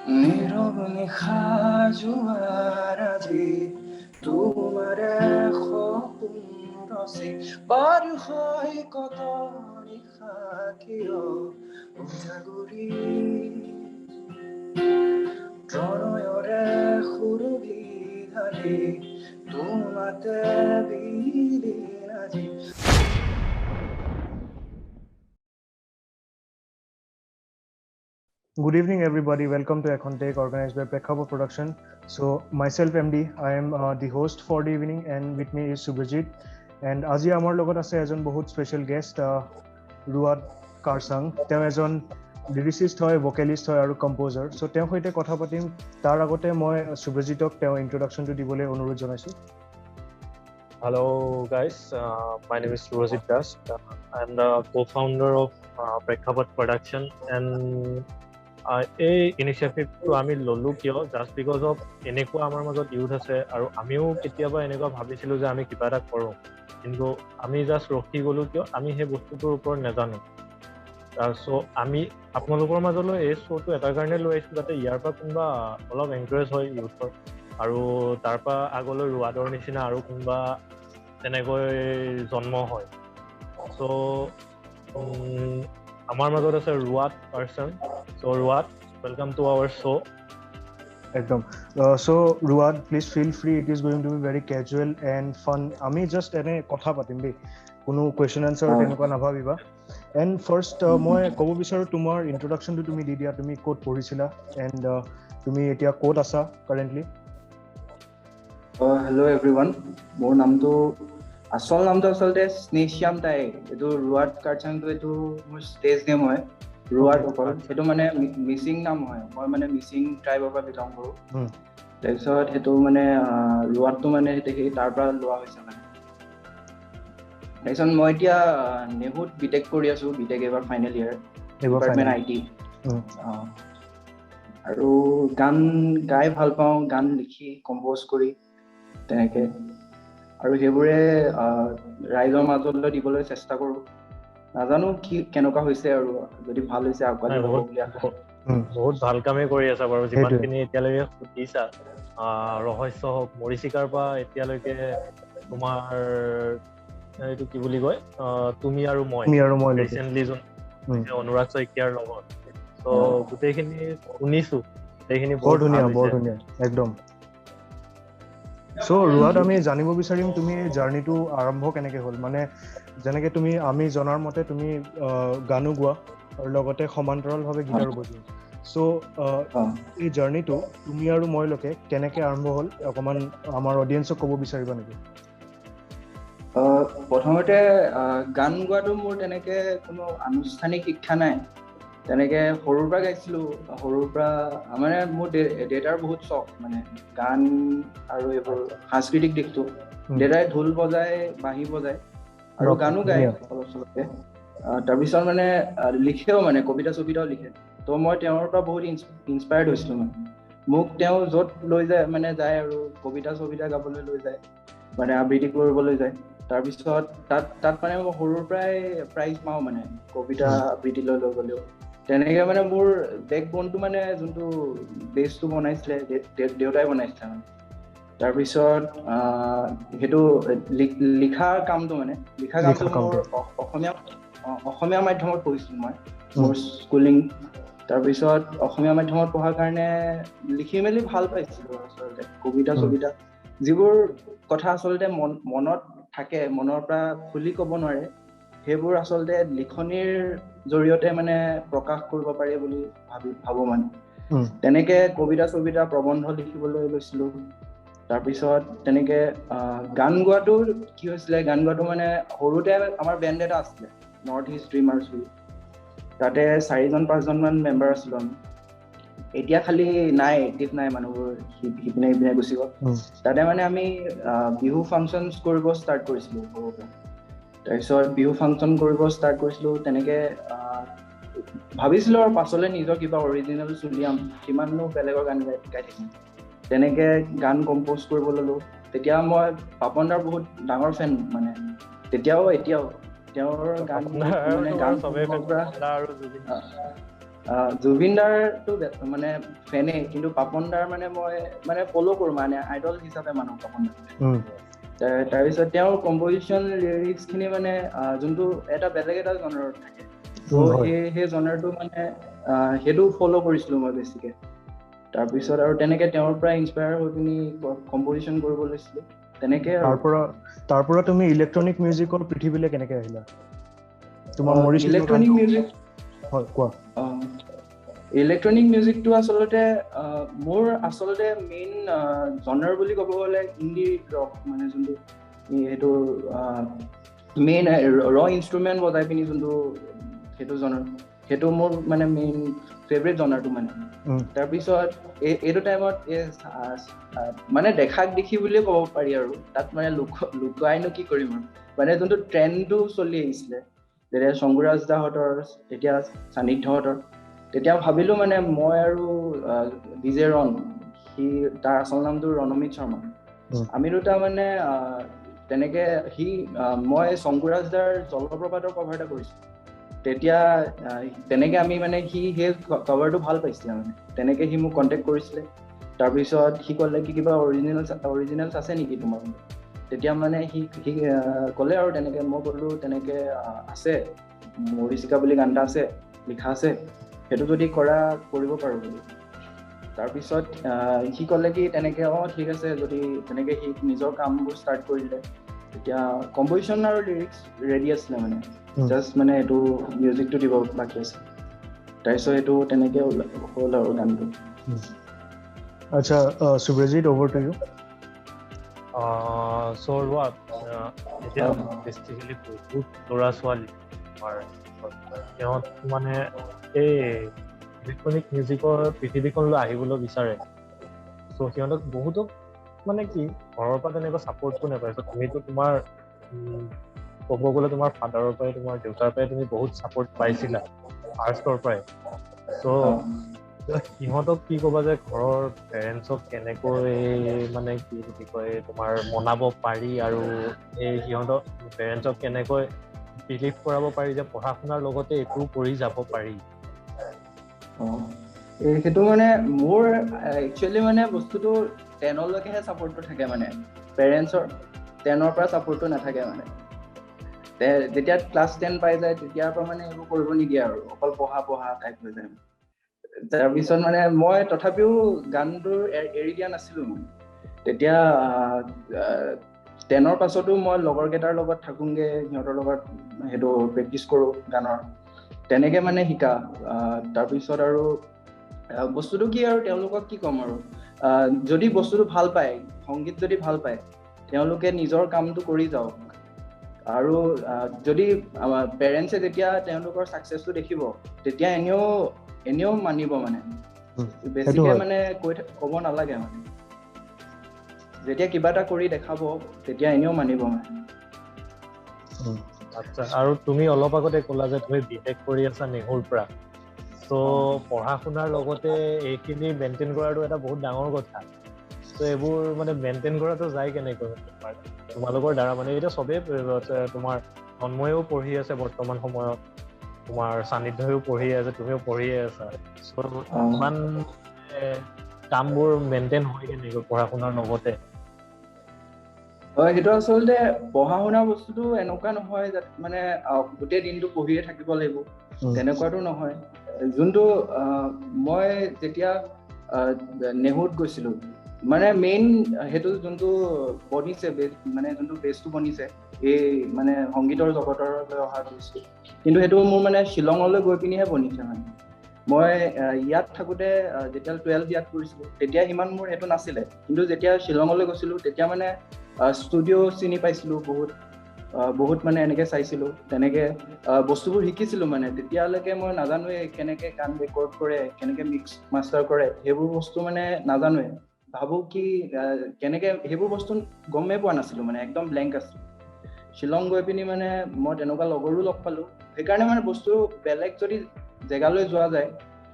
নীৰব নিশা জোৱাৰ আজি তোমাৰ সপোন ৰচি পাৰ হৈ কত নিশা কিয় উজাগৰি প্ৰণয়ৰে সুৰভি ঢালি তোমাতে বিলীন আজি। Good evening, everybody. Welcome to Econ Take, organized by Prekhapa Production. So, myself, MD, I am the host for the evening, and with me is Subhajit. And আজি আমাৰ লগত আছে এজন বহুত স্পেচিয়েল গেষ্ট ৰুৱাদ কাৰচাং। তেওঁ এজন লিৰিচিষ্ট হয়, ভোকেলিষ্ট হয় আৰু কম্প'জাৰ। চ' তেওঁৰ সৈতে কথা পাতিম। তাৰ আগতে মই সুভজিতক তেওঁ ইন্ট্ৰডাকশ্যনটো দিবলৈ অনুৰোধ জনাইছোঁ। Hello guys, my name is Surajit Das. I'm the co-founder of Prekhapa Production, and এই ইনিচিয়েটিভটো আমি ললো কিয় জাষ্ট বিকজ অফ এনেকুৱা আমাৰ মাজত ইউথ আছে আৰু আমিও কেতিয়াবা এনেকুৱা ভাবিছিলোঁ যে আমি কিবা এটা কৰোঁ, কিন্তু আমি জাষ্ট ৰখি গ'লোঁ কিয় আমি সেই বস্তুটোৰ ওপৰত নাজানো। চ' আমি আপোনালোকৰ মাজলৈ এই শ্ব'টো এটাৰ কাৰণে লৈ আহিছোঁ যাতে ইয়াৰ পৰা কোনোবা অলপ এনকাৰেজ হয় ইউথৰ, আৰু তাৰ পৰা আগলৈ ৰুৱাদৰ নিচিনা আৰু কোনোবা তেনেকৈ জন্ম হয়। চ' আমাৰ মাজত আছে ৰুৱাদ কাৰচাং। চ' ৰুৱাদ, welcome to our show. একদম। চ' ৰুৱাদ, please feel free, it is going to be very casual and fun. আমি জাষ্ট এনে কথা পাতিম দেই, কোনো কুৱেশ্যন এনচাৰ তেনেকুৱা নাভাবিবা। এণ্ড ফাৰ্ষ্ট মই ক'ব বিচাৰোঁ তোমাৰ ইন্ট্ৰডাকশ্যনটো তুমি দি দিয়া, তুমি ক'ত পঢ়িছিলা এণ্ড তুমি এতিয়া ক'ত আছা কাৰেণ্টলি? হেল্ল' এভৰিৱান, মোৰ নামটো আচল নামটো আচলতে স্নেহশ্যাম তাই। এইটো ৰুৱাদ কাৰচাংটো এইটো মোৰ ষ্টেজ নেম হয়। ৰুৱাদ অকল সেইটো মানে মিচিং নাম হয়, মই মানে মিচিং ট্ৰাইবৰ পৰা বিলং কৰোঁ। তাৰপিছত সেইটো মানে ৰুৱাদটো মানে সেই তাৰ পৰা লোৱা হৈছে মানে। তাৰপিছত মই এতিয়া নেহুত বিটেক কৰি আছোঁ, বিটেক এইবাৰ ফাইনেল ইয়াৰ, ডিপাৰ্টমেণ্ট IT। আৰু গান গাই ভাল পাওঁ, গান লিখি কম্প'জ কৰি তেনেকে, আৰু সেইবোৰে ৰাইজৰ মাজলৈ দিবলৈ চেষ্টা কৰোঁ। নাজানো কি কেনেকুৱা হৈছে, আৰু যদি ভাল হৈছে আগবাঢ়ি যাব বুলি আশা। বহুত ভাল কামেই কৰি আছা বাৰু, যিমানখিনি এতিয়ালৈকে সুধিছা ৰহস্য হওক মৰিচিকাৰ পৰা এতিয়ালৈকে তোমাৰ এইটো কি বুলি কয় তুমি আৰু মই ৰিচেণ্টলি যোন অনুৰাগ শইকীয়াৰ লগত, ত' গোটেইখিনি শুনিছো, গোটেইখিনি বৰ ধুনীয়া একদম। চ' ৰুৱাদ, আমি জানিব বিচাৰিম তুমি জাৰ্ণিটো আৰম্ভ কেনেকৈ হ'ল, মানে যেনেকৈ তুমি আমি জনাৰ মতে তুমি গানো গোৱা আৰু লগতে সমান্তৰালভাৱে গীটাৰো বজোৱা। চ' এই জাৰ্ণিটো তুমি আৰু মইলৈকে কেনেকৈ আৰম্ভ হ'ল অকণমান আমাৰ অডিয়েঞ্চক ক'ব বিচাৰিবা নেকি? প্ৰথমতে গান গোৱাটো মোৰ তেনেকৈ কোনো আনুষ্ঠানিক শিক্ষা নাই। তেনেকৈ সৰুৰ পৰা গাইছিলোঁ, সৰুৰ পৰা মানে মোৰ দেউতাৰ বহুত চখ মানে গান আৰু এইবোৰ সাংস্কৃতিক দিশটো। দেউতাই ঢোল বজায়, বাঁহী বজায় আৰু গানো গায় অলপ চলপকৈ। তাৰপিছত মানে লিখেও, মানে কবিতা চবিতাও লিখে। ত' মই তেওঁৰ পৰা বহুত ইনস্পায়াৰ্ড হৈছিলোঁ। মানে মোক তেওঁ য'ত লৈ যায় মানে যায় আৰু কবিতা চবিতা গাবলৈ লৈ যায়, মানে আবৃত্তি কৰিবলৈ যায়। তাৰপিছত তাত মানে মই সৰুৰ পৰাই প্ৰাইজ পাওঁ, মানে কবিতা আবৃত্তিলৈ লৈ গ'লেও। তেনেকে মানে মোৰ বেকবনটো মানে যোনটো বেছটো বনাইছিলে দেউতাই বনাইছিলে মানে। তাৰপিছত সেইটো লিখাৰ কামটো মোৰ অসমীয়া মাধ্যমত পঢ়িছিলোঁ মই, মোৰ স্কুলিং। তাৰপিছত অসমীয়া মাধ্যমত পঢ়াৰ কাৰণে লিখি মেলি ভাল পাইছিলোঁ আচলতে, কবিতা চবিতা যিবোৰ কথা আচলতে মনত থাকে, মনৰ পৰা খুলি ক'ব নোৱাৰে, সেইবোৰ আচলতে লিখনিৰ জৰিয়তে মানে প্ৰকাশ কৰিব পাৰি বুলি ভাবোঁ মানে। তেনেকে কবিতা চবিতা প্ৰবন্ধ লিখিবলৈ লৈছিলোঁ। তাৰপিছত তেনেকে গান গোৱাটো কি হৈছিলে, গান গোৱাটো মানে সৰুতে আমাৰ বেণ্ড এটা আছিলে, নৰ্থ ইষ্ট ড্ৰিমাৰ্ছ বুলি। তাতে 4-5জনমান মেম্বাৰ আছিলোঁ আমি। এতিয়া খালি নাই, এক্টিভ নাই, মানুহবোৰ সিপিনে সিপিনে গুচি গ'ল। তাতে মানে আমি বিহু ফাংচন কৰিব ষ্টাৰ্ট কৰিছিলোঁ সৰুৰ পৰা। তাৰপিছত বিহু ফাংচন কৰিব ষ্টাৰ্ট কৰিছিলোঁ। তেনেকে ভাবিছিলোঁ আৰু পাছলৈ নিজৰ কিবা অৰিজিনেল উলিয়াম, কিমাননো বেলেগৰ গান গাই থাকিম। তেনেকে গান কম্প'জ কৰিব ল'লোঁ। তেতিয়া মই পাপন দাৰ বহুত ডাঙৰ ফেন, মানে তেতিয়াও এতিয়াও তেওঁৰ গান মানে গান জুবিন দাৰটো মানে ফেনে, কিন্তু পাপন দাৰ মানে মই মানে ফ'ল' কৰোঁ, মানে আইডল হিচাপে মানো পাপন দাৰ। তাৰপিছত তেওঁৰ কম্পজিশ্যন লিৰিক্সখিনি মানে যোনটো এটা বেলেগ এটা জনাৰত থাকে, তো সেই জনাৰটো মানে সেইটো ফ'ল' কৰিছিলোঁ মই বেছিকৈ। তাৰপিছত আৰু তেনেকৈ তেওঁৰ পৰা ইনস্পায়াৰ হৈ পিনি কম্পজিশ্যন কৰিব লৈছিলোঁ তেনেকৈ। তাৰ পৰা তুমি ইলেক্ট্ৰনিক মিউজিকৰ পৃথিৱীলৈ কেনেকৈ আহিলা? তোমাৰ ইলেক্ট্ৰনিক মিউজিক হয় কোৱা। ইলেক্ট্ৰনিক মিউজিকটো আচলতে মোৰ আচলতে মেইন জনাৰ বুলি ক'ব গ'লে ইণ্ডি ৰক, মানে যোনটো সেইটো মেইন ৰ ইনষ্ট্ৰুমেণ্ট বজাই পিনি যোনটো সেইটো জনাৰ, সেইটো মোৰ মানে মেইন ফেভৰেট জনাৰটো মানে। তাৰপিছত এইটো টাইমত মানে দেখাক দেখি বুলিয়ে ক'ব পাৰি আৰু, তাত মানে লুকুৱাইনো কি কৰিম আৰু, মানে যোনটো ট্ৰেণ্ডটো চলি আহিছিলে যেতিয়া শংকুৰাজ দাহঁতৰ, তেতিয়া সান্নিধ্যহঁতৰ, তেতিয়া ভাবিলোঁ মানে মই আৰু ডিজে ৰণ, তাৰ আচল নামটো ৰণমিত শৰ্মা, আমি দুটা মানে তেনেকে মই শংকুৰাজ দাৰ জলপ্ৰপাতৰ কভাৰ এটা কৰিছোঁ। তেতিয়া তেনেকে আমি মানে সেই কভাৰটো ভাল পাইছিলে, মানে তেনেকে সি মোক কণ্টেক্ট কৰিছিলে। তাৰপিছত সি ক'লে কি কিবা অৰিজিনেলছ আছে নেকি তোমাৰ? তেতিয়া মানে সি ক'লে আৰু তেনেকে, মই ক'লো তেনেকে আছে, মৰিচিকা বুলি গান এটা আছে, লিখা আছে, সেইটো যদি কৰিব পাৰোঁ বুলি। তাৰপিছত সি ক'লে কি তেনেকে ঠিক আছে, যদি তেনেকে সি নিজৰ কামবোৰ ষ্টাৰ্ট কৰিলে। তেতিয়া কম্পজিশ্যন আৰু লিৰিক্স ৰেডি আছিলে, মানে জাষ্ট মানে এইটো মিউজিকটো দিব বাকী আছে। তাৰপিছত এইটো তেনেকে হ'ল আৰু গানটো। আচ্ছা, সুব্ৰজিত, over to you. So এতিয়া বেছিকেলি বহুত ল'ৰা ছোৱালী সিহঁত মানে এই ইলেক্ট্ৰনিক মিউজিকৰ পৃথিৱীখনলৈ আহিবলৈ বিচাৰে। চ' সিহঁতক বহুতক মানে কি ঘৰৰ পৰা তেনেকুৱা ছাপৰ্টটো নাপায়। চ' তুমিতো তোমাৰ ক'ব গ'লে তোমাৰ ফাদাৰৰ পৰাই, তোমাৰ দেউতাৰ পৰাই তুমি বহুত ছাপৰ্ট পাইছিলা ফাৰ্ষ্টৰ পৰাই। চ' সিহঁতক কি ক'বা যে ঘৰৰ পেৰেণ্টছক কেনেকৈ মানে কি বুলি কয় তোমাৰ মনাব পাৰি, আৰু এই সিহঁতক পেৰেণ্টছক কেনেকৈ বিলিভ কৰাব পাৰি যে পঢ়া শুনাৰ লগতে এইটোও কৰি যাব পাৰি? সেইটো মানে মোৰ একচুৱেলি মানে বস্তুটো 10লৈকেহে ছাপোৰ্টটো থাকে, মানে পেৰেণ্টছৰ 10ৰ পৰা ছাপোৰ্টটো নাথাকে। মানে যেতিয়া ক্লাছ 10 পাই যায় তেতিয়াৰ পৰা মানে এইবোৰ কৰিব নিদিয়ে আৰু, অকল পঢ়া টাইপ হৈ যায়। তাৰপিছত মানে মই তথাপিও গানটো এৰি দিয়া নাছিলোঁ। তেতিয়া 10ৰ পাছতো মই লগৰ কেইটাৰ লগত থাকোঁগে, সিহঁতৰ লগত সেইটো প্ৰেক্টিচ কৰোঁ গানৰ, তেনেকে মানে শিকা। তাৰপিছত আৰু বস্তুটো কি আৰু, তেওঁলোকক কি ক'ম আৰু, যদি বস্তুটো ভাল পায়, সংগীত যদি ভাল পায়, তেওঁলোকে নিজৰ কামটো কৰি যাওক। আৰু যদি পেৰেণ্টছে যেতিয়া তেওঁলোকৰ ছাকচেছটো দেখিব, তেতিয়া এনেও মানিব, মানে বেছিকে মানে ক'ব নালাগে। মানে যেতিয়া কিবা এটা কৰি দেখাব তেতিয়া এনেও মানিব মানে। আচ্ছা, আৰু তুমি অলপ আগতে ক'লা যে তুমি বিটেক কৰি আছা নেহুৰ পৰা। ত' পঢ়া শুনাৰ লগতে এইখিনি মেইনটেইন কৰাটো এটা বহুত ডাঙৰ কথা। ত' এইবোৰ মানে মেইনটেইন কৰাটো যায় কেনেকৈ তোমালোকৰ দ্বাৰা? মানে এতিয়া চবেই তোমাৰ তন্ময়েও পঢ়ি আছে বৰ্তমান সময়ত, তোমাৰ সান্নিধ্যও পঢ়ি আছে, তুমিও পঢ়িয়ে আছা। ইমান কামবোৰ মেইনটেইন হয় কেনেকৈ পঢ়া শুনাৰ লগতে? হয়, সেইটো আচলতে পঢ়া শুনা বস্তুটো এনেকুৱা নহয় যে মানে গোটেই দিনটো পঢ়িয়ে থাকিব লাগিব, তেনেকুৱাটো নহয়। যোনটো মই যেতিয়া নেহুত গৈছিলোঁ, মানে মেইন সেইটো যোনটো বনিছে, মানে যোনটো বেছটো বনিছে এই মানে সংগীতৰ জগতলৈ অহা বেছটো, কিন্তু সেইটো মোৰ মানে শ্বিলঙলৈ গৈ পিনিহে বনিছে। মানে মই ইয়াত থাকোঁতে যেতিয়া 12 ইয়াত কৰিছিলোঁ তেতিয়া ইমান মোৰ সেইটো নাছিলে, কিন্তু যেতিয়া শ্বিলঙলৈ গৈছিলোঁ তেতিয়া মানে ষ্টুডিঅ' চিনি পাইছিলোঁ, বহুত মানে এনেকে চাইছিলোঁ, তেনেকে বস্তুবোৰ শিকিছিলোঁ। মানে তেতিয়ালৈকে মই নাজানোৱে কেনেকে গান ৰেকৰ্ড কৰে, কেনেকে মিক্স মাষ্টাৰ কৰে, সেইবোৰ বস্তু মানে নাজানোৱে। ভাবোঁ কি কেনেকে সেইবোৰ বস্তু গমেই পোৱা নাছিলোঁ, মানে একদম ব্লেংক আছিলোঁ। শ্বিলং গৈ পিনি মানে মই তেনেকুৱা লগৰো লগ পালোঁ। সেইকাৰণে মানে বস্তু বেলেগ যদি জেগালৈ যোৱা যায়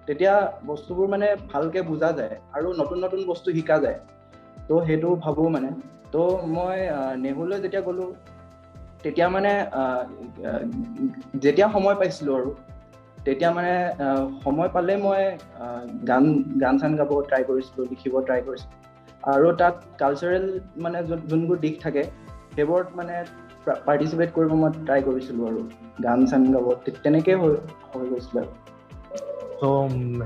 তেতিয়া বস্তুবোৰ মানে ভালকে বুজা যায় আৰু নতুন নতুন বস্তু শিকা যায়। তো সেইটো ভাবোঁ মানে। তো মই নেহুলৈ যেতিয়া গ'লোঁ তেতিয়া মানে যেতিয়া সময় পাইছিলোঁ আৰু তেতিয়া মানে সময় পালে মই গান চান গাব ট্ৰাই কৰিছিলোঁ, লিখিব ট্ৰাই কৰিছিলোঁ। আৰু তাত কালচাৰেল মানে যোনবোৰ দিশ থাকে সেইবোৰত মানে পাৰ্টিচিপেট কৰিব মই ট্ৰাই কৰিছিলোঁ আৰু গান চান গাব তেনেকেই হৈ গৈছিল আৰু। ত'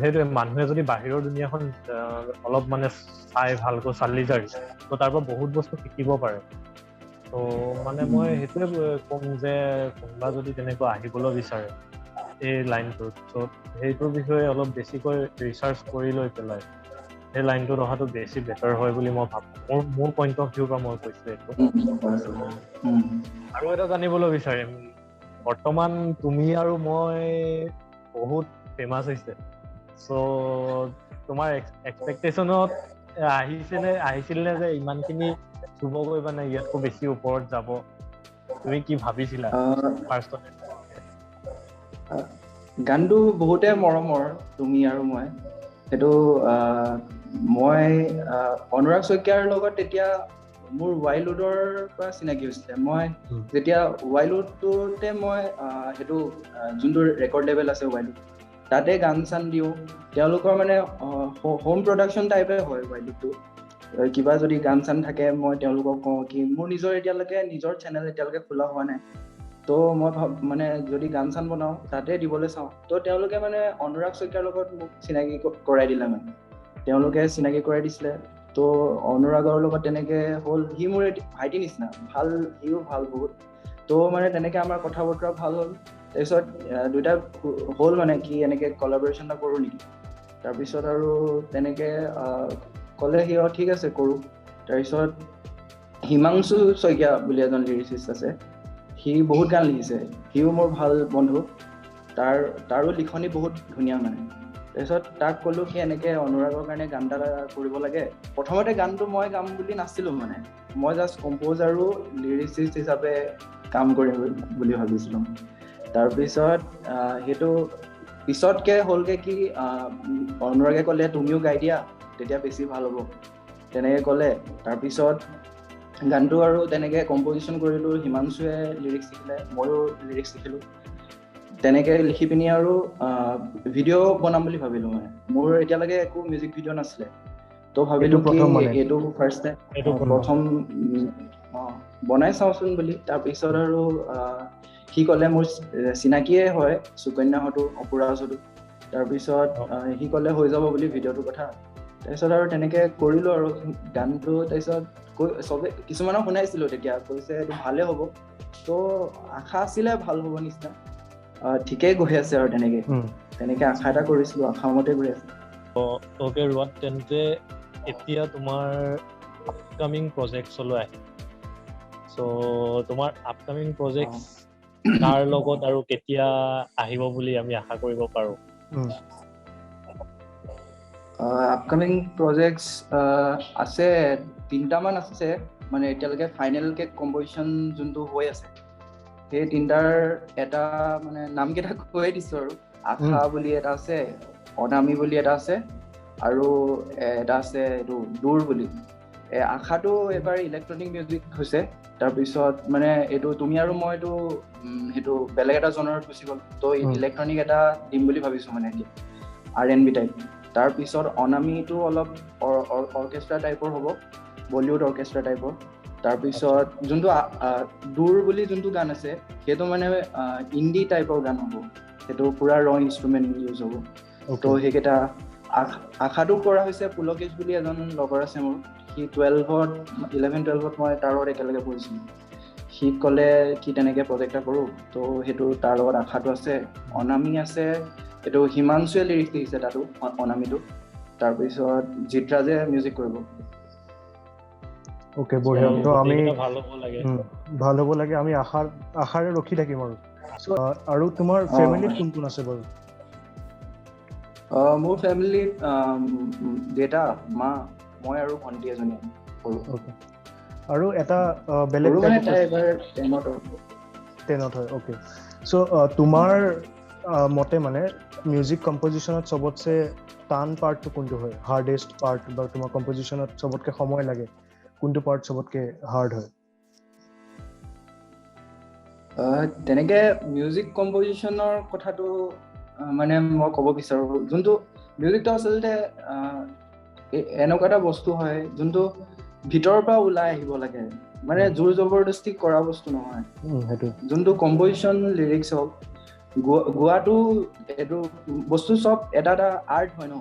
সেইটোৱে মানুহে যদি বাহিৰৰ দুনিয়াখন অলপ মানে চাই ভালকৈ চালি জাৰি ত' তাৰ পৰা বহুত বস্তু শিকিব পাৰে। ত' মানে মই সেইটোৱে ক'ম যে কোনোবা যদি তেনেকুৱা আহিবলৈ বিচাৰে এই লাইনটোত, ত' সেইটোৰ বিষয়ে অলপ বেছিকৈ ৰিচাৰ্চ কৰি লৈ পেলাই সেই লাইনটোত অহাটো বেছি বেটাৰ হয় বুলি মই ভাবোঁ। মোৰ পইণ্ট অফ ভিউৰ পৰা মই কৈছোঁ এইটো। আৰু এটা জানিবলৈ বিচাৰিম, বৰ্তমান তুমি আৰু মই বহুত ফেমাছ হৈছে, চ' তোমাৰ এক্সপেক্টেশ্যনত আহিছিল নে যে ইমানখিনি চুবগৈ মানে ইয়াতকৈ বেছি ওপৰত যাব? তুমি কি ভাবিছিলা ফাৰ্ষ্টতে? গানটো বহুতে মৰমৰ, তুমি আৰু মই। সেইটো মই অনুৰাগ শইকীয়াৰ লগত তেতিয়া মোৰ ৱাইল্ডউডৰ পৰা চিনাকি হৈছিলে। মই যেতিয়া ৱাইল্ডউডটোতে মই সেইটো যোনটো ৰেকৰ্ড লেভেল আছে ৱাইল্ডউড, তাতে গান চান দিওঁ। তেওঁলোকৰ মানে হোম প্ৰডাকশ্যন টাইপে হয় ৱাইল্ডউডটো। কিবা যদি গান চান থাকে মই তেওঁলোকক কওঁ কি মোৰ এতিয়ালৈকে নিজৰ চেনেল এতিয়ালৈকে খোলা হোৱা নাই, ত' মই মানে যদি গান চান বনাওঁ তাতে দিবলৈ চাওঁ। ত' তেওঁলোকে মানে অনুৰাগ শইকীয়াৰ লগত মোক চিনাকি কৰাই দিলে মানে। তেওঁলোকে চিনাকি কৰাই দিছিলে, ত' অনুৰাগৰ লগত তেনেকে হ'ল। সি মোৰ ভাইটি নিচিনা ভাল, সিও ভাল বহুত। ত' মানে তেনেকে আমাৰ কথা বতৰা ভাল হ'ল। তাৰপিছত দুইটা হ'ল মানে কি এনেকে কলাবৰেশ্যন এটা কৰোঁ নেকি। তাৰপিছত আৰু তেনেকে ক'লে সি ঠিক আছে কৰোঁ। তাৰপিছত হিমাংশু শইকীয়া বুলি এজন লিৰিচিষ্ট আছে, সি বহুত গান লিখিছে, সিও মোৰ ভাল বন্ধু। তাৰো লিখনি বহুত ধুনীয়া মানে। তাৰপিছত তাক ক'লো কি এনেকে অনুৰাগৰ কাৰণে গান এটা কৰিব লাগে। প্ৰথমতে গানটো মই গাম বুলি নাছিলো মানে, মই জাষ্ট কম্প'জ আৰু লিৰিচিষ্ট হিচাপে কাম কৰিম বুলি ভাবিছিলো। তাৰপিছত সেইটো পিছতকে হ'লগে কি অনুৰাগে ক'লে তুমিও গাই দিয়া তেতিয়া বেছি ভাল হ'ব, তেনেকে ক'লে। তাৰপিছত গানটো আৰু তেনেকে কম্প'জিশ্যন কৰিলো, হিমাংশুৱে লিৰিক্স লিখিলে, ময়ো লিৰিক্স লিখিলো। তেনেকে লিখি পিনি আৰু ভিডিঅ' বনাম বুলি ভাবিলো মানে। মোৰ এতিয়ালৈকে একো মিউজিক ভিডিঅ' নাছিলে, ত' ভাবিলো কি এইটো ফাৰ্ষ্ট টাইম প্ৰথম বনাই চাওঁচোন বুলি। তাৰপিছত আৰু সি ক'লে মোৰ চিনাকিয়ে হয় সুকন্যাহঁতো অপুৰাহঁতো। তাৰপিছত সি ক'লে হৈ যাব বুলি ভিডিঅ'টোৰ কথা। তাৰপিছত আৰু তেনেকে কৰিলো আৰু গানটো। তাৰপিছত চবে কিছুমানক শুনাইছিলো, তেতিয়া কৈছে এইটো ভালে হ'ব। ত' আশা আছিলে ভাল হ'ব নিচিনা, ঠিকেই গৈ আছে আৰু তেনেকে আশা এটা কৰিছিলো, আশা মতে গৈ আছে। অ'কে ৰোৱান, তেন্তে এতিয়া তোমাৰ আপকামিং প্ৰজেক্টছলৈ আহিম। চ' তোমাৰ আপকামিং প্ৰজেক্টছ কাৰ লগত আৰু কেতিয়া আহিব বুলি আমি আশা কৰিব পাৰো? আপকামিং প্ৰজেক্টছ আছে 3টামান আছে মানে। এতিয়ালৈকে ফাইনেলকে কম্প'জিশ্যন যোনটো হৈ আছে সেই 3টাৰ এটা মানে নামকেইটা কৈয়ে দিছো আৰু। আশা বুলি এটা আছে, অনামী বুলি এটা আছে, আৰু এটা আছে এইটো দূৰ বুলি। আশাটো এবাৰ ইলেক্ট্ৰনিক মিউজিক হৈছে। তাৰপিছত মানে এইটো তুমি আৰু মইটো সেইটো বেলেগ এটা জনাৰত গুচি গ'ল, ত' ইলেক্ট্ৰনিক এটা দিম বুলি ভাবিছো মানে এতিয়া, R&B টাইপ। তাৰপিছত অনামীটো অলপ অৰ্কেষ্ট্ৰা টাইপৰ হ'ব, বলিউড অৰ্কেষ্ট্ৰা টাইপৰ। তাৰপিছত যোনটো দূৰ বুলি যোনটো গান আছে সেইটো মানে ইণ্ডি টাইপৰ গান হ'ব, সেইটো পুৰা ৰ ইনষ্ট্ৰুমেণ্ট ইউজ হ'ব। ত' সেইকেইটা আশাটো কৰা হৈছে। পুলকেশ বুলি এজন লগৰ আছে মোৰ, সি 11-12ত মই তাৰ লগত একেলগে পঢ়িছিলো। সি ক'লে কি তেনেকে প্ৰজেক্ট এটা কৰোঁ, ত' সেইটো তাৰ লগত আশাটো আছে। অনামী আছে, এইটো হিমাংশুৱে লিৰিক্স লিখিছে তাতো অনামীটো। তাৰপিছত জিতৰাজে মিউজিক কৰিব। অ'কে, বঢ়িয়া। তো আমি ভাল হ'ব লাগে, আমি আশাৰে ৰখি থাকিম আৰু। আৰু তোমাৰ ফেমিলিত কোন কোন আছে বাৰু? মোৰ ফেমিলিত দেউতা, মা, মই আৰু ভণ্টি এজনী সৰু। আৰু এটা বেলেগ মানে তাই এবাৰ 10ত হয়। অ'কে, চ' তোমাৰ মতে মানে মিউজিক কম্প'জিশ্যনত চবতছে টান পাৰ্টটো কোনটো হয়? হাৰ্ডেষ্ট পাৰ্ট, বা তোমাৰ কম্প'জিশ্যনত চবতকে সময় লাগে কোনটো পাৰ্ট চবতকে হাৰ্ড হয়? তেনেকে মিউজিক কম্প'জিশ্যনৰ কথাটো মানে মই ক'ব বিচাৰো যোনটো মিউজিকটো আচলতে এনেকুৱা এটা বস্তু হয় যোনটো ভিতৰৰ পৰা ওলাই আহিব লাগে মানে জোৰ জবৰদস্তি কৰা বস্তু নহয় যোনটো কম্পজিশ্যন লিৰিক্স হওক গোৱাটো এইটো বস্তু চব এটা আৰ্ট হয় ন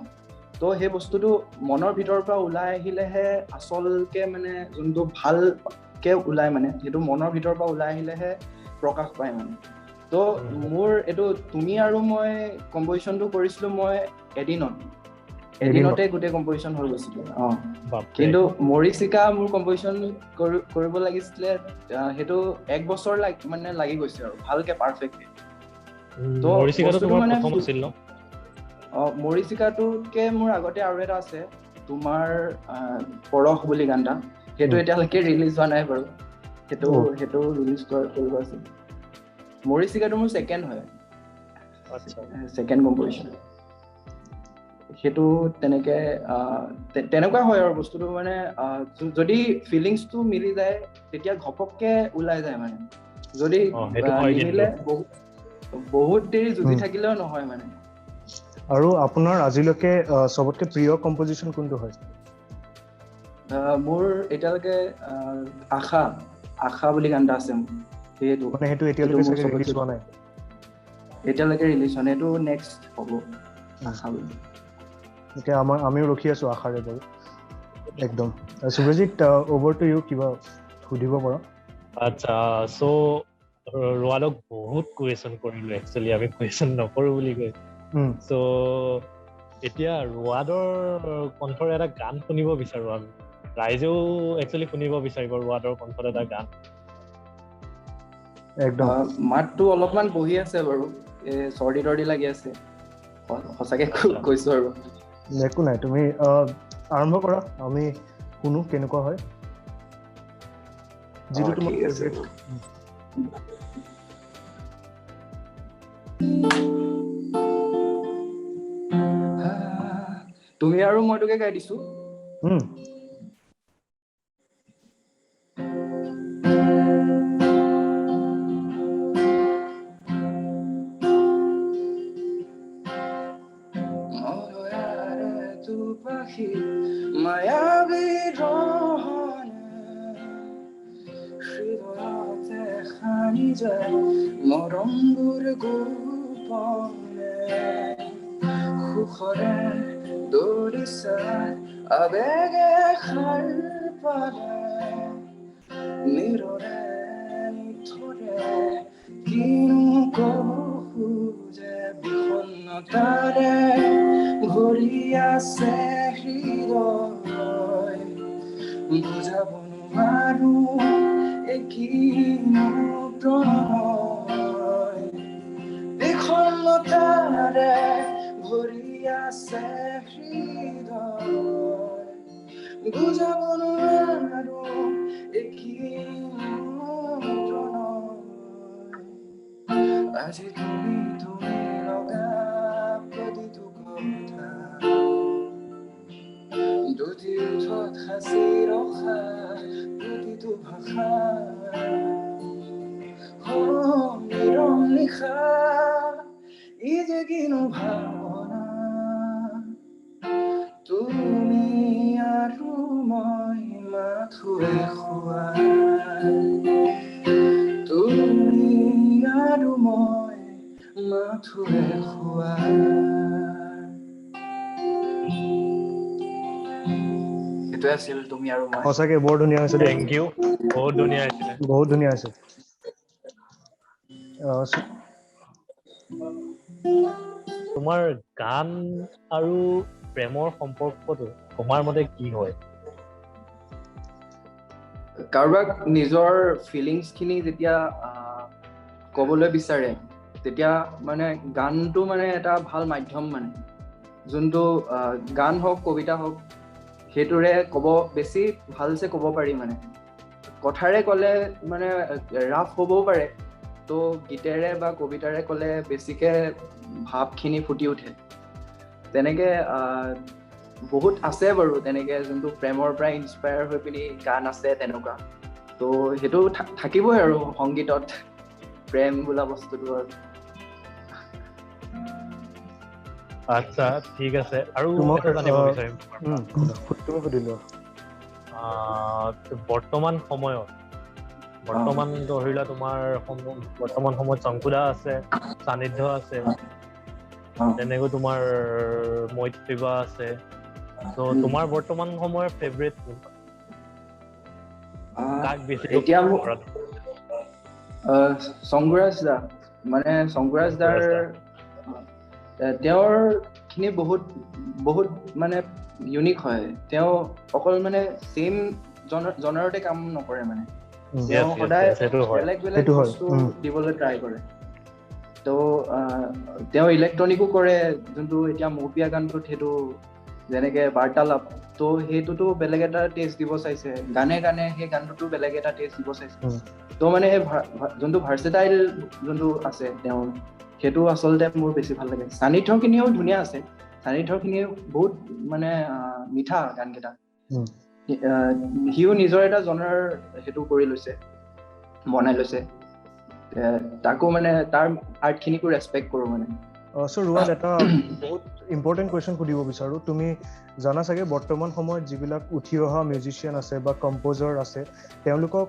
তো সেই বস্তুটো মনৰ ভিতৰৰ পৰা ওলাই আহিলেহে আচলকে মানে যোনটো ভালকে ওলাই মানে সেইটো মনৰ ভিতৰৰ পৰা ওলাই আহিলেহে প্ৰকাশ পায় মানে তো মোৰ এইটো তুমি আৰু মই কম্পজিশ্যনটো কৰিছিলো মই এদিনতে গোটেই কম্পজিশ্যন হৈ গৈছিলে কিন্তু মৰিচিকা মোৰ কম্পজিশ্যন কৰিব লাগিছিলে সেইটো 1 বছৰ মানে লাগি গৈছে আৰু ভালকে পাৰফেক্টলি তো বস্তুটো মানে মৰিচিকাটোতকে মোৰ আগতে আৰু এটা আছে তোমাৰ পৰশ বুলি গান এটা সেইটো এতিয়ালৈকে ৰিলিজ হোৱা নাই বাৰু সেইটো ৰিলিজ কৰিব আছে মৰিচিকাটো মোৰ ছেকেণ্ড হয় ছেকেণ্ড কম্পজিশ্যন সেইটো তেনেকুৱা হয় আৰু বস্তুটো মানে যদি ফিলিংছটো মিলি যায় তেতিয়া ঘপককে ওলাই যায় মানে যদি নিমিলে বহুত দেৰি যুঁজি থাকিলেও নহয় মানে আৰু আপোনাৰ আজিলৈকে সবতকে প্ৰিয় কম্পজিশ্যন কোনটো হয় মোৰ এতিয়ালৈকে আশা বুলি গান এটা আছে সেইটো এতিয়ালৈকে ৰিলিজ হোৱা নাই এতিয়ালৈকে ৰিলিজ হোৱা নাই এইটো নেক্সট হ'ব আশা বুলি এতিয়া আমিও ৰখি আছো আশাৰে বাৰু একদম সুব্ৰজিত অভাৰ টু ইউ কিবা সুধিব পাৰা আচ্ছা সো ৰোৱালক বহুত কুৱেশ্যন কৰিলো একচুৱেলি আমি কুৱেশ্যন নকৰো বুলি কৈ সো এতিয়া ৰোৱাদৰ কণ্ঠৰ এটা গান শুনিব বিচাৰো আমি ৰাইজেও একচুৱেলি শুনিব বিচাৰিব ৰোৱাদৰ কণ্ঠৰ এটা গান একদম মাতটো অলপমান বহি আছে বাৰু চৰ্দি লাগি আছে সঁচাকে কৈছো আৰু একো নাই তুমি আৰম্ভ কৰা আমি শুনো কেনেকুৱা হয় যিটো তোমাৰ ফেভাৰিট তুমি আৰু মইটোকে গাই দিছো মায়াবী হৃদয়তে খানি যায় মৰমবোৰ গোপনে সুখৰে দৌৰিছা আবেগে সাৰ পালে নিৰৰে নিথৰে কিনো কহুজে বিষণ্ণতাৰে ভৰি আছে হৃদয় বুজাব নোৱাৰো কিনো প্ৰণয় বিষণ্ণতাৰে ভৰি আছে হৃদয় বুজাব নোৱাৰো কিনো প্ৰণয় আজি তুমি লগা প্ৰতিটো কথা দুটি ওঠত সাঁচি ৰখা প্ৰতিটো ভাষা নিৰম নিশা ই যে কিনো ভাৱনা তুমি আৰু মই মাথোৱে খোৱা তুমি আৰু মই মাথোৱে খোৱা আছিল তুমি আৰু মই সঁচাকে বৰ ধুনীয়া হৈছে থেংক ইউ বহুত ধুনীয়া আছে তোমাৰ গান আৰু প্ৰেমৰ সম্পৰ্কটো তোমাৰ মতে কি হয় কাৰোবাক নিজৰ ফিলিংছ খিনি যেতিয়া ক'বলৈ বিচাৰে তেতিয়া মানে গানটো মানে এটা ভাল মাধ্যম মানে যোনটো গান হওক কবিতা হওক সেইটোৰে বেছি ভালছে ক'ব পাৰি মানে কথাৰে ক'লে মানে ৰাফ হ'বও পাৰে তো গীতেৰে বা কবিতাৰে ক'লে বেছিকে ভাৱখিনি ফুটি উঠে তেনেকে বহুত আছে বাৰু তেনেকে যোনটো প্ৰেমৰ পৰা ইনস্পায়াৰ হৈ পিনি গান আছে তেনেকুৱা তো সেইটো থাকিবই আৰু সংগীতত প্ৰেম বোলা বস্তুটো আৰু আচ্ছা ঠিক আছে আৰু তোমাক এটা জানিব বিচাৰিম তুমি সুধিলো বৰ্তমান সময়ত বৰ্তমান ধৰিলা তোমাৰ বৰ্তমান সময়ত শংকুদা আছে, সান্নিধ্য আছে, তেনেকৈ তোমাৰ মৈত্ৰীবা আছে। তো তোমাৰ বৰ্তমান সময়ৰ ফেভৰেট কাক বেছি এতিয়া শংকুৰাজ দা মানে শংকুৰাজ দাৰ তেওঁৰ খিনি বহুত মানে ইউনিক হয়। তেওঁ অকল মানে সেম জনাৰতে কাম নকৰে মানে তেওঁ সদায় বেলেগ বস্তু দিবলৈ ট্ৰাই কৰে। তো তেওঁ ইলেক্ট্ৰনিকো কৰে, যোনটো এতিয়া মৌপিয়া গানটোত সেইটো যেনেকে বাৰ্তালাপ, তো সেইটোতো বেলেগ এটা টেষ্ট দিব চাইছে, গানে সেই গানটোতো বেলেগ এটা টেষ্ট দিব চাইছে। তো মানে যোনটো ভাৰ্চেটাইল যোনটো আছে তেওঁৰ, সেইটো আচলতে মোৰ বেছি ভাল লাগে। সান্নিধ্যৰ খিনিও ধুনীয়া আছে, সান্নিধ্যৰ খিনিও বহুত মানে মিঠা গানকেইটা। সিও নিজৰ এটা জনাৰ সেইটো কৰি লৈছে, বনাই লৈছে। তাকো মানে তাৰ আৰ্ট খিনিকো ৰেচপেক্ট কৰো মানে। চ' ৰুৱাল, এটা বহুত ইম্পৰ্টেণ্ট কুৱেশ্যন সুধিব বিচাৰোঁ। তুমি জানা চাগে বৰ্তমান সময়ত যিবিলাক উঠি অহা মিউজিচিয়ান আছে বা কম্প'জাৰ আছে, তেওঁলোকক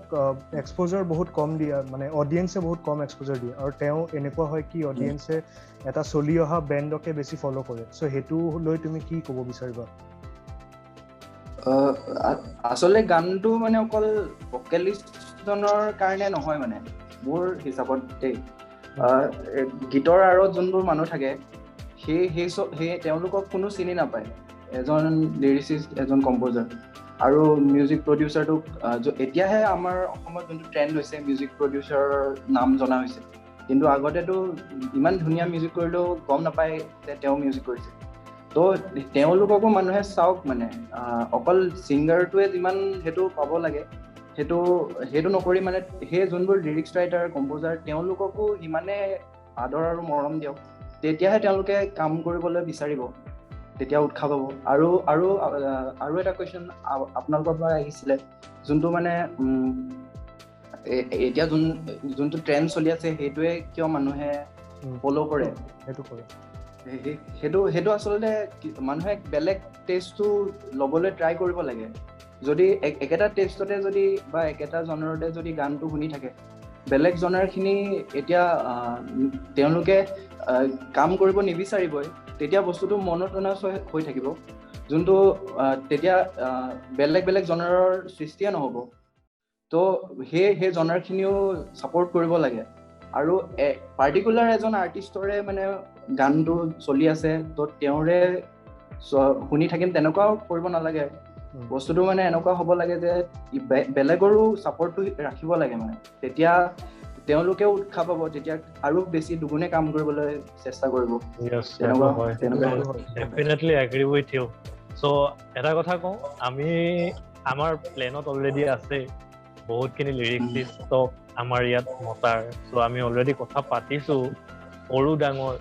এক্সপ'জাৰ বহুত কম দিয়ে, মানে অডিয়েঞ্চে বহুত কম এক্সপ'জাৰ দিয়ে। আৰু তেওঁ এনেকুৱা হয় কি অডিয়েঞ্চে এটা চলি অহা বেণ্ডকে বেছি ফ'ল' কৰে। চ' সেইটো লৈ তুমি কি ক'ব বিচাৰিবা? আচলতে গানটো মানে অকল ভকেলিষ্টজনৰ কাৰণে নহয় মানে মোৰ হিচাপত দেই। গীতৰ আঁৰত যোনবোৰ মানুহ থাকে সেই তেওঁলোকক কোনো চিনি নাপায়। এজন লিৰিচিষ্ট, এজন কম্প'জাৰ আৰু মিউজিক প্ৰডিউচাৰটোক এতিয়াহে আমাৰ অসমত যোনটো ট্ৰেণ্ড হৈছে মিউজিক প্ৰডিউচাৰৰ নাম জনা হৈছে, কিন্তু আগতেতো ইমান ধুনীয়া মিউজিক কৰিলেও গম নাপায় যে তেওঁ মিউজিক কৰিছে। তো তেওঁলোককো মানুহে চাওক মানে, অকল ছিংগাৰটোৱে যিমান সেইটো পাব লাগে সেইটো নকৰি মানে সেই যোনবোৰ লিৰিক্স ৰাইটাৰ, কম্প'জাৰ, তেওঁলোককো সিমানে আদৰ আৰু মৰম দিয়ক, তেতিয়াহে তেওঁলোকে কাম কৰিবলৈ বিচাৰিব, তেতিয়া উৎসাহ পাব। আৰু এটা কুৱেশ্যন আপোনালোকৰ পৰা আহিছিলে, যোনটো মানে এতিয়া যোনটো ট্ৰেণ্ড চলি আছে সেইটোৱে কিয় মানুহে ফ'ল' কৰে, সেইটো আচলতে মানুহে বেলেগ টেষ্টটো ল'বলৈ ট্ৰাই কৰিব লাগে। যদি একেটা টেষ্টতে যদি বা একেটা জনাৰতে যদি গানটো শুনি থাকে, বেলেগ জনাৰখিনি এতিয়া তেওঁলোকে কাম কৰিব নিবিচাৰিবই, তেতিয়া বস্তুটো মনোটনাছ হৈ থাকিব, যোনটো তেতিয়া বেলেগ জনাৰৰ সৃষ্টিয়ে নহ'ব। তো সেই জনাৰখিনিও ছাপোৰ্ট কৰিব লাগে। আৰু পাৰ্টিকুলাৰ এজন আৰ্টিষ্টৰে মানে গানটো চলি আছে, তো তেওঁৰে শুনি থাকিম তেনেকুৱাও কৰিব নালাগে। বস্তুটো মানে এনেকুৱা হ'ব লাগে যে বেলেগৰো ছাপোৰ্টটো ৰাখিব লাগে মানে, তেতিয়া তেওঁলোকেও উৎসাহ পাব, তেতিয়া আৰু বেছি দুগুণে কাম কৰিবলৈ চেষ্টা কৰিব। Definitely agree with you. So' এটা কথা কওঁ, আমি আমাৰ প্লেনত অলৰেডি আছে বহুতখিনি লিৰিক্সিষ্টক আমাৰ ইয়াত মতাৰ। চ' আমি অলৰেডি কথা পাতিছো, সৰু ডাঙৰ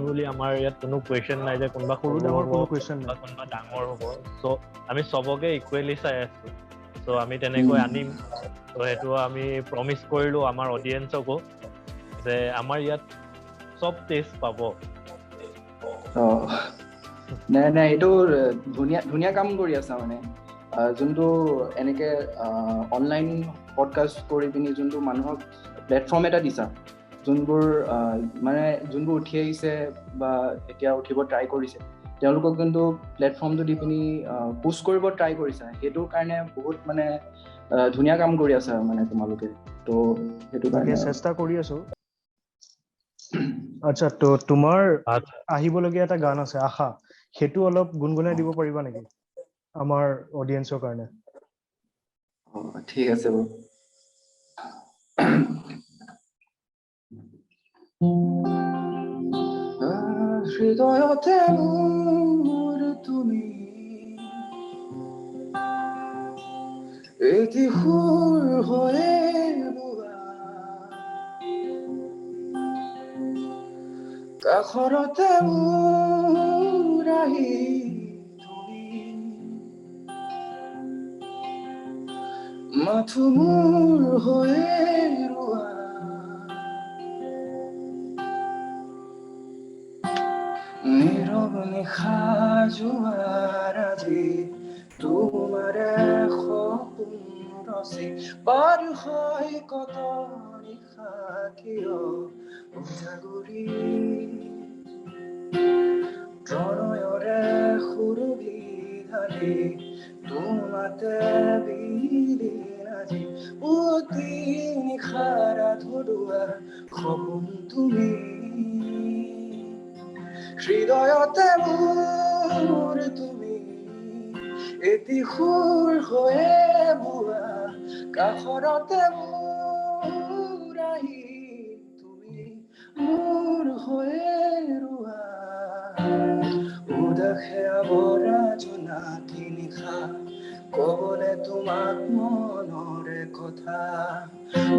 বুলি আমাৰ ইয়াত কোনো কুৱেশ্যন নাই যে কোনোবা সৰু ডাঙৰ হ'ব বা কোনোবা ডাঙৰ হ'ব। চ' আমি চবকে ইকুৱেলি চাই আছো। চ' আমি তেনেকৈ আনিম। ত' সেইটো আমি প্ৰমিচ কৰিলো আমাৰ অডিয়েঞ্চকো যে আমাৰ ইয়াত চব টেষ্ট পাব। নাই এইটো ধুনীয়া কাম কৰি আছা মানে, যোনটো এনেকে অনলাইন পডকাষ্ট কৰি পিনি যোনটো মানুহক প্লেটফৰ্ম এটা দিছা, যোনবোৰ উঠি আহিছে বা এতিয়া উঠিব ট্ৰাই কৰিছে, তেওঁলোকক যোনটো প্লেটফৰ্মটো দি পিনি পুছ কৰিব ট্ৰাই কৰিছা, সেইটো কাৰণে বহুত মানে ধুনীয়া কাম কৰি আছা মানে তোমালোকে। তো সেইটো কাৰণে চেষ্টা কৰি আছো। আচ্ছা, তো তোমাৰ আহিবলগীয়া এটা গান আছে আশা, সেইটো অলপ গুণগুণাই দিব পাৰিবা নেকি আমাৰ অডিয়েঞ্চৰ কাৰণে? ঠিক আছে বাৰু। হৃদয়তে মোৰ তুমি এটি সুৰ হৈয়ে বোৱা, কাষৰতে মোৰ আহি তুমি মাথো মোৰ হৈয়ে ৰোৱা, নিৰ নিশা জোৱাৰ আজি তোমাৰে সপোন ৰচি পাৰ হয় কত নিশা কিয় উজাগৰি প্ৰণয়ৰে সুৰভি ঢালি তোমাতে বিলীন আজি অতি নিশাৰা ধৰুৱা সপোন তুমি হৃদয়তে মোৰ তুমি এটি সুৰ হৈয়ে বোৱা কাষৰতে মোৰ আহি তুমি মোৰ হৈয়ে ৰোৱা উদাসে আৱৰা জোনাকী নিশা কবলে তোমাক মনৰে কথা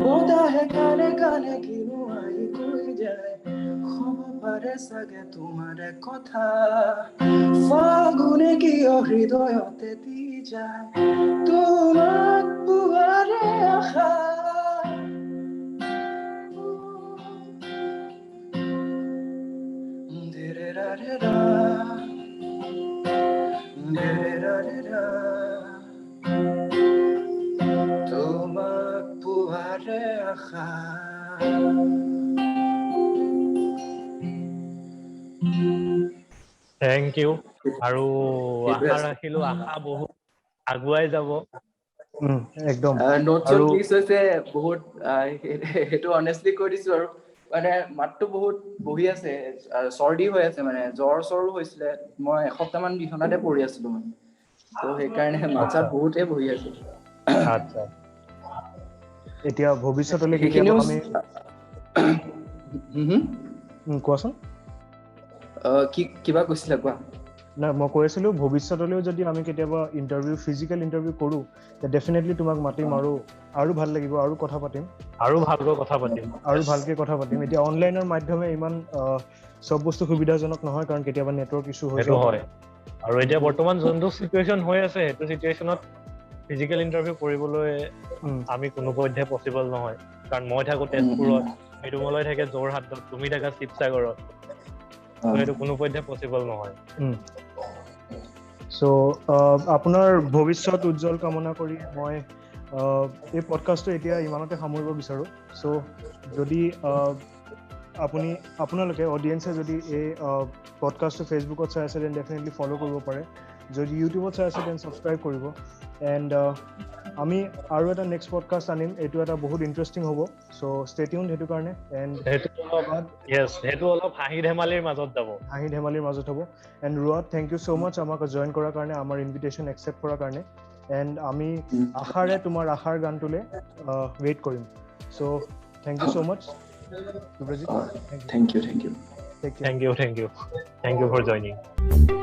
বতাহে কানে কানে কিনো আহি কৈ যায় হব পাৰে চাগে তোমাৰে কথা ফাগুনে কিয় হৃদয়তে দি যায় তোমাক পোৱাৰে আশা দেৰেৰাৰেৰা দেৰেৰাৰেৰা তোমাক পোৱাৰে আশা Thank you. আৰু আশা ৰাখিলো আশা বহুত আগুৱাই যাব একদম নোটছ পিছ হৈছে বহুত সেইটো অনেষ্টলি কৈ দিছো আৰু মানে মাতটো বহুত বহি আছে চৰ্দি হৈ আছে মানে জ্বৰ চৰো হৈছিলে মই এসপ্তাহ মান বিছনাতে পৰি আছিলো মানে তো সেইকাৰণে মাথাত বহুতে বহি আছে আচ্ছা এতিয়া ভৱিষ্যতলৈ কেতিয়াবা আমি কোৱাচোন কিবা কৈছিলা কোৱা না মই কৈ আছিলো ভৱিষ্যতলৈও যদি আমি কেতিয়াবা ফিজিকেল ইণ্টাৰভিউ কৰো তে ডেফিনেটলি তোমাক মাতিম আৰু ভাল লাগিব আৰু কথা পাতিম আৰু ভালকৈ কথা পাতিম এতিয়া অনলাইনৰ মাধ্যমে ইমান সব বস্তু সুবিধাজনক নহয় কাৰণ কেতিয়াবা নেটৱৰ্ক ইছ্যু হৈ সেইটো হয় আৰু এতিয়া বৰ্তমান যোনটো সিচুৱেচন হৈ আছে সেইটো সিচুৱেচনত ফিজিকেল ইণ্টাৰভিউ কৰিবলৈ আমি কোনোপধ্যে পসিবল নহয় কাৰণ মই থাকো তেজপুৰত মৃদুমলয় থাকে যোৰহাটত তুমি থাকা শিৱসাগৰত সেইটো কোনোপধ্যে পসিবল নহয় সো আপোনাৰ ভৱিষ্যত উজ্জ্বল কামনা কৰি মই এই পডকাষ্টটো এতিয়া ইমানতে সামৰিব বিচাৰো সো যদি আপোনালোকে অডিয়েন্সে যদি এই পডকাষ্টটো ফেচবুকত চাই আছে দেন ডেফিনেটলি ফলো কৰিব পাৰে যদি ইউটিউবত চাই আছে দেন ছাবস্ক্ৰাইব কৰিব এণ্ড আমি আৰু এটা নেক্সট পডকাষ্ট আনিম এইটো এটা বহুত ইণ্টাৰেষ্টিং হ'ব সো ষ্টে টিউন সেইটো কাৰণে এণ্ড সেইটো অলপ হাঁহি ধেমালিৰ মাজত হ'ব এণ্ড ৰুৱাত থেংক ইউ ছ' মাছ আমাক জইন কৰাৰ কাৰণে আমাৰ ইনভিটেশ্যন একচেপ্ট কৰাৰ কাৰণে এণ্ড আমি আশাৰে তোমাৰ আশাৰ গানটোলৈ ৱেইট কৰিম so' thank you so' much Thank you. Thank you for joining.